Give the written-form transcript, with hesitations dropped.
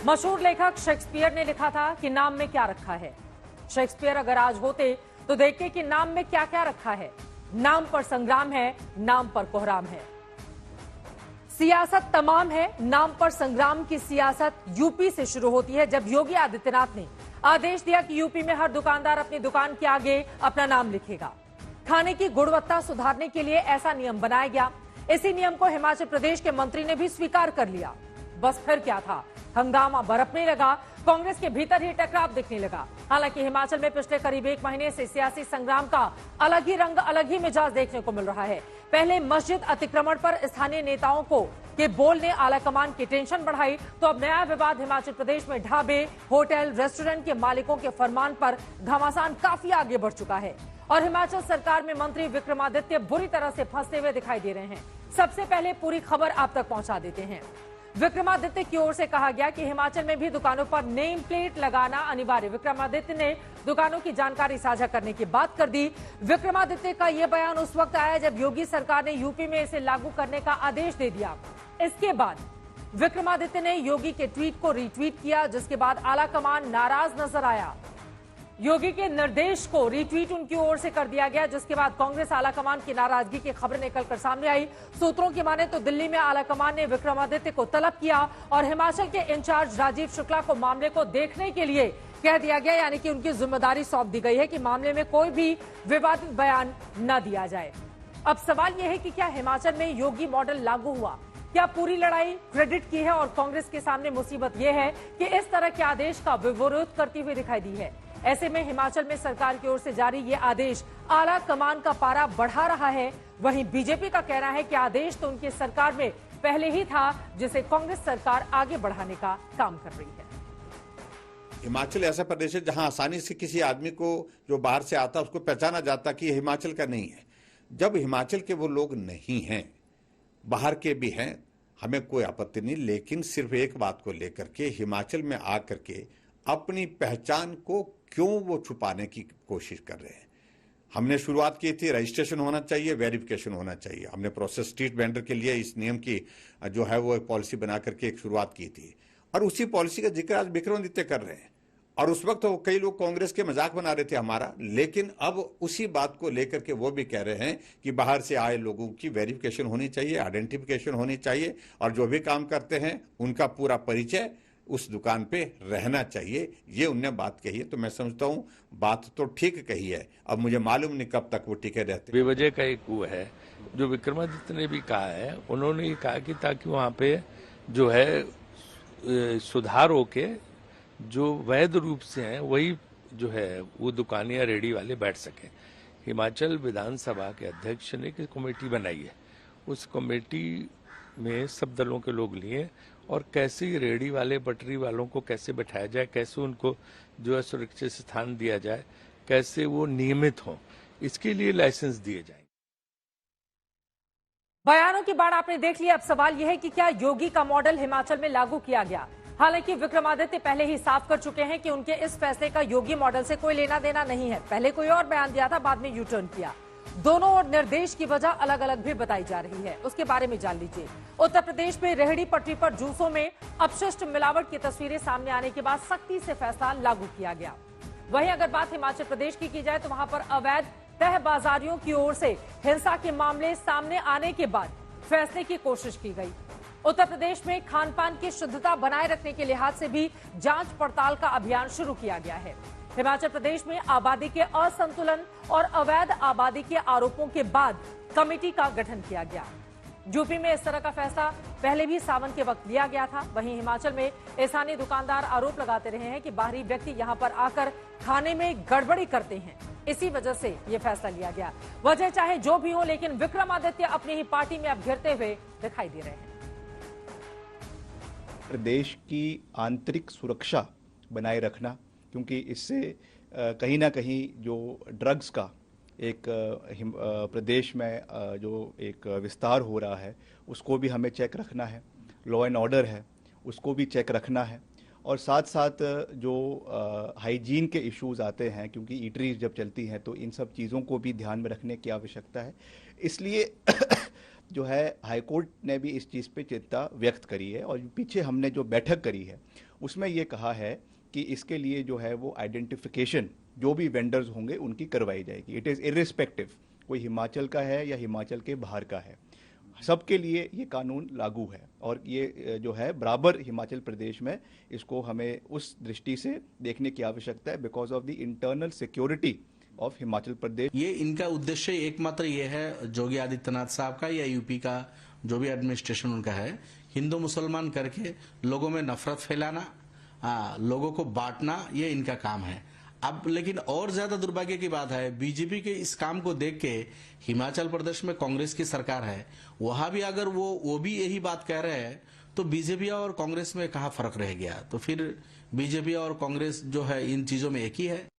मशहूर लेखक शेक्सपियर ने लिखा था कि नाम में क्या रखा है। शेक्सपियर अगर आज होते तो देखते कि नाम में क्या क्या रखा है। नाम पर संग्राम है, नाम पर कोहराम है। सियासत तमाम है, नाम पर संग्राम की सियासत यूपी से शुरू होती है जब योगी आदित्यनाथ ने आदेश दिया कि यूपी में हर दुकानदार अपनी दुकान के आगे अपना नाम लिखेगा। खाने की गुणवत्ता सुधारने के लिए ऐसा नियम बनाया गया। इसी नियम को हिमाचल प्रदेश के मंत्री ने भी स्वीकार कर लिया। बस फिर क्या था, हंगामा बरपने लगा। कांग्रेस के भीतर ही टकराव दिखने लगा। हालांकि हिमाचल में पिछले करीब 1 महीने से सियासी संग्राम का अलग ही रंग, अलग ही मिजाज देखने को मिल रहा है। पहले मस्जिद अतिक्रमण पर स्थानीय नेताओं के बोल ने आलाकमान की टेंशन बढ़ाई, तो अब नया विवाद हिमाचल प्रदेश में ढाबे, होटल, रेस्टोरेंट के मालिकों के फरमान पर घमासान काफी आगे बढ़ चुका है और हिमाचल सरकार में मंत्री विक्रमादित्य बुरी तरह से फंसते हुए दिखाई दे रहे हैं। सबसे पहले पूरी खबर आप तक पहुंचा देते हैं। विक्रमादित्य की ओर से कहा गया कि हिमाचल में भी दुकानों पर नेम प्लेट लगाना अनिवार्य। विक्रमादित्य ने दुकानों की जानकारी साझा करने की बात कर दी। विक्रमादित्य का यह बयान उस वक्त आया जब योगी सरकार ने यूपी में इसे लागू करने का आदेश दे दिया। इसके बाद विक्रमादित्य ने योगी के ट्वीट को रीट्वीट किया, जिसके बाद आलाकमान नाराज नजर आया। योगी के निर्देश को रीट्वीट उनकी ओर से कर दिया गया, जिसके बाद कांग्रेस आलाकमान की नाराजगी की खबरें निकलकर सामने आई। सूत्रों की माने तो दिल्ली में आलाकमान ने विक्रमादित्य को तलब किया और हिमाचल के इंचार्ज राजीव शुक्ला को मामले को देखने के लिए कह दिया गया, यानी कि उनकी जिम्मेदारी सौंप दी गई है कि मामले में कोई भी विवादित बयान न दिया जाए। अब सवाल यह है कि क्या हिमाचल में योगी मॉडल लागू हुआ? क्या पूरी लड़ाई क्रेडिट की है और कांग्रेस के सामने मुसीबत यह है कि इस तरह के आदेश का विरोध करती हुई दिखाई दी है। ऐसे में हिमाचल में सरकार की ओर से जारी ये आदेश आला कमान का पारा बढ़ा रहा है। वहीं बीजेपी का कहना है कि आदेश तो उनकी सरकार में पहले ही था, जिसे कांग्रेस सरकार आगे बढ़ाने का काम कर रही है। हिमाचल ऐसा प्रदेश है जहां आसानी से किसी आदमी को जो बाहर से आता उसको पहचाना जाता कि ये हिमाचल का नहीं है। जब हिमाचल के वो लोग नहीं हैं, बाहर के भी हैं, हमें कोई आपत्ति नहीं, लेकिन सिर्फ एक बात को लेकर के हिमाचल में आकर के अपनी पहचान को क्यों वो छुपाने की कोशिश कर रहे हैं। हमने शुरुआत की थी, रजिस्ट्रेशन होना चाहिए, वेरिफिकेशन होना चाहिए। हमने प्रोसेस स्ट्रीट वेंडर के लिए इस नियम की जो है वो पॉलिसी बना करके एक शुरुआत की थी और उसी पॉलिसी का जिक्र आज विक्रमादित्य कर रहे हैं। और उस वक्त तो कई लोग कांग्रेस के मजाक बना रहे थे हमारा, लेकिन अब उसी बात को लेकर के वो भी कह रहे हैं कि बाहर से आए लोगों की वेरिफिकेशन होनी चाहिए, आइडेंटिफिकेशन होनी चाहिए और जो भी काम करते हैं उनका पूरा परिचय उस दुकान पे रहना चाहिए। ये उनने बात कही है, तो मैं समझता हूँ बात तो ठीक कही है। अब मुझे मालूम नहीं कब तक वो टिके रहते। बेवजह का एक वो है जो विक्रमादित्य ने भी कहा है, उन्होंने ये कहा कि ताकि वहाँ पे जो है सुधार होके जो वैध रूप से हैं वही जो है वो दुकान या रेडी वाले बैठ सके। हिमाचल विधानसभा के अध्यक्ष ने एक कमेटी बनाई है, उस कमेटी में सब दलों के लोग लिए और कैसे रेडी वाले पटरी वालों को कैसे बैठाया जाए, कैसे उनको जो है सुरक्षित स्थान दिया जाए, कैसे वो नियमित हों, इसके लिए लाइसेंस दिए जाए। बयानों की बाढ़ आपने देख लिया। अब सवाल यह है कि क्या योगी का मॉडल हिमाचल में लागू किया गया? हालांकि विक्रमादित्य पहले ही साफ कर चुके हैं कि उनके इस फैसले का योगी मॉडल से कोई लेना देना नहीं है। पहले कोई और बयान दिया था, बाद में यू टर्न किया। दोनों और निर्देश की वजह अलग अलग भी बताई जा रही है, उसके बारे में जान लीजिए। उत्तर प्रदेश में रेहड़ी पटरी पर जूसों में अपशिष्ट मिलावट की तस्वीरें सामने आने के बाद सख्ती से फैसला लागू किया गया। वहीं अगर बात हिमाचल प्रदेश की जाए तो वहां पर अवैध तह बाजारियों की ओर से हिंसा के मामले सामने आने के बाद फैसले की कोशिश की गई। उत्तर प्रदेश में खान पान की शुद्धता बनाए रखने के लिहाज से भी जांच पड़ताल का अभियान शुरू किया गया है। हिमाचल प्रदेश में आबादी के असंतुलन और अवैध आबादी के आरोपों के बाद कमेटी का गठन किया गया। यूपी में इस तरह का फैसला पहले भी सावन के वक्त लिया गया था। वहीं हिमाचल में स्थानीय दुकानदार आरोप लगाते रहे हैं कि बाहरी व्यक्ति यहां पर आकर खाने में गड़बड़ी करते हैं, इसी वजह से यह फैसला लिया गया। वजह चाहे जो भी हो, लेकिन विक्रमादित्य अपनी ही पार्टी में अब घिरते हुए दिखाई दे रहे हैं। प्रदेश की आंतरिक सुरक्षा बनाए रखना, क्योंकि इससे कहीं ना कहीं जो ड्रग्स का एक प्रदेश में जो एक विस्तार हो रहा है उसको भी हमें चेक रखना है। लॉ एंड ऑर्डर है उसको भी चेक रखना है और साथ साथ जो हाइजीन के इश्यूज आते हैं, क्योंकि ईटरीज जब चलती हैं तो इन सब चीज़ों को भी ध्यान में रखने की आवश्यकता है। इसलिए जो है हाईकोर्ट ने भी इस चीज़ पे चिंता व्यक्त करी है और पीछे हमने जो बैठक करी है उसमें ये कहा है कि इसके लिए जो है वो आइडेंटिफिकेशन जो भी वेंडर्स होंगे उनकी करवाई जाएगी। इट इज़ इर्रिस्पेक्टिव, कोई हिमाचल का है या हिमाचल के बाहर का है, सबके लिए ये कानून लागू है। और ये जो है बराबर हिमाचल प्रदेश में, इसको हमें उस दृष्टि से देखने की आवश्यकता है, because of the internal security of Himachal Pradesh. ये इनका उद्देश्य एकमात्र ये है, योगी आदित्यनाथ साहब का या यूपी का जो भी एडमिनिस्ट्रेशन उनका है, हिंदू मुसलमान करके लोगों में नफरत फैलाना, लोगों को बांटना, ये इनका काम है। अब लेकिन और ज्यादा दुर्भाग्य की बात है, बीजेपी के इस काम को देख के हिमाचल प्रदेश में कांग्रेस की सरकार है, वहां भी अगर वो भी यही बात कह रहे हैं, तो बीजेपी और कांग्रेस में कहाँ फर्क रह गया? तो फिर बीजेपी और कांग्रेस जो है इन चीजों में एक ही है।